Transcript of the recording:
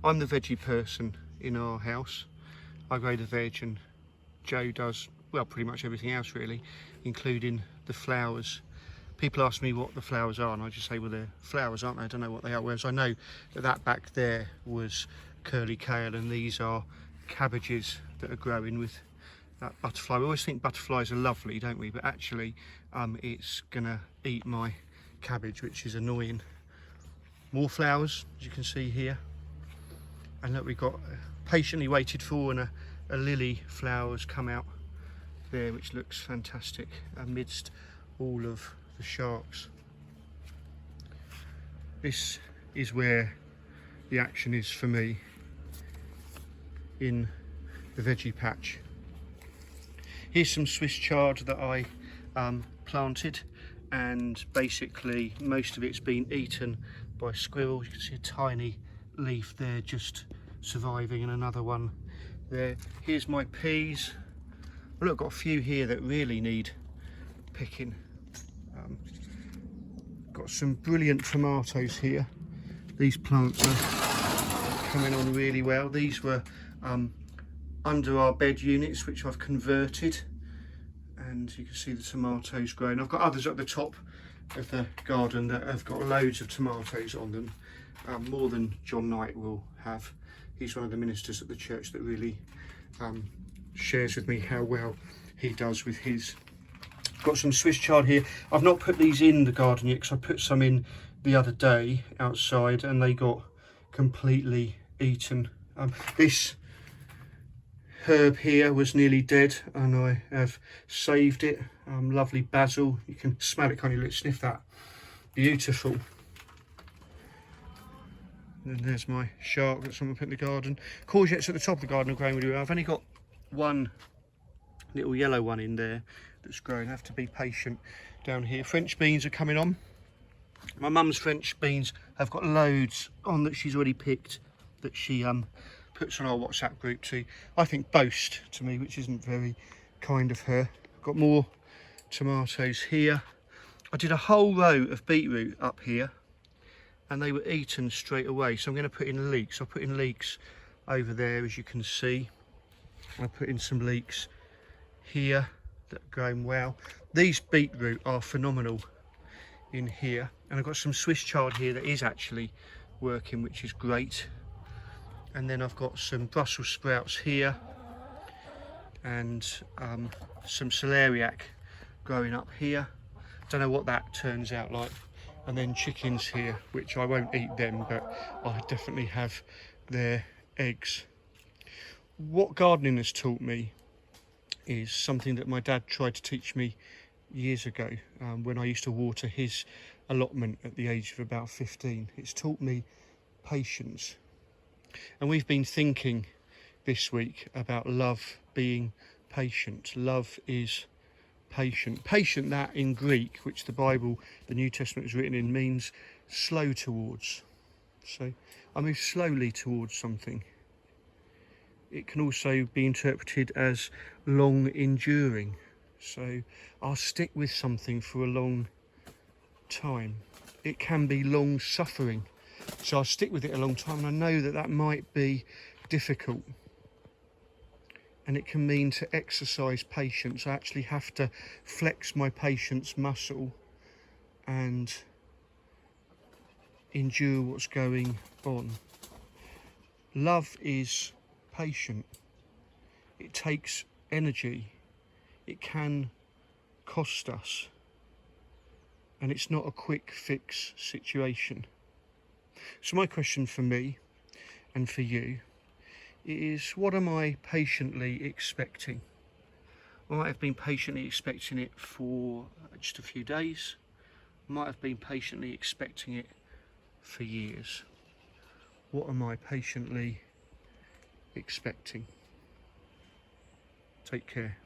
I'm the veggie person in our house. I grow the veg and Joe does, well, pretty much everything else really, including the flowers. People ask me what the flowers are and I just say, well, they're flowers, aren't they? I don't know what they are. Whereas I know that that back there was curly kale and these are cabbages that are growing with that butterfly. We always think butterflies are lovely, don't we? But actually it's gonna eat my cabbage, which is annoying. More flowers, as you can see here. And look, we've got patiently waited for and a lily flower has come out there, which looks fantastic amidst all of the sharks. This is where the action is for me in the veggie patch. Here's some Swiss chard that I planted, and basically most of it's been eaten by squirrels. You can see a tiny leaf there just surviving and another one there. Here's my peas. Well, look, I've got a few here that really need picking. Got some brilliant tomatoes here. These plants are coming on really well. These were under our bed units, which I've converted, and you can see the tomatoes growing. I've got others at the top of the garden that have got loads of tomatoes on them, more than John Knight will have. He's one of the ministers at the church that really shares with me how well he does with his. Got some Swiss chard here. I've not put these in the garden yet because I put some in the other day outside and they got completely eaten. This herb here was nearly dead and I have saved it. Lovely basil. You can smell it, can't you? Let's sniff that. Beautiful. And there's my shark that someone put in the garden. Courgettes at the top of the garden are growing really well. I've only got one little yellow one in there that's growing. I have to be patient down here. French beans are coming on. My mum's French beans have got loads on that she's already picked, that she puts on our WhatsApp group to, I think, boast to me, which isn't very kind of her. I've got more tomatoes here. I did a whole row of beetroot up here and they were eaten straight away, so I'm going to put in leeks. I'll put in leeks over there, as you can see. I'll put in some leeks here that are going well. These beetroot are phenomenal in here, and I've got some Swiss chard here that is actually working, which is great. And then I've got some Brussels sprouts here and some celeriac growing up here. Don't know what that turns out like. And then chickens here, which I won't eat them, but I definitely have their eggs. What gardening has taught me is something that my dad tried to teach me years ago when I used to water his allotment at the age of about 15. It's taught me patience. And we've been thinking this week about love being patient. Love is patient. Patient, that in Greek, which the Bible, the New Testament is written in, means slow towards. So I move slowly towards something. It can also be interpreted as long enduring. So I'll stick with something for a long time. It can be long suffering. So I'll stick with it a long time, and I know that that might be difficult. And it can mean to exercise patience. I actually have to flex my patience muscle and endure what's going on. Love is patient. It takes energy. It can cost us. And it's not a quick fix situation. So my question for me and for you is, what am I patiently expecting? I might have been patiently expecting it for just a few days. I might have been patiently expecting it for years. What am I patiently expecting? Take care.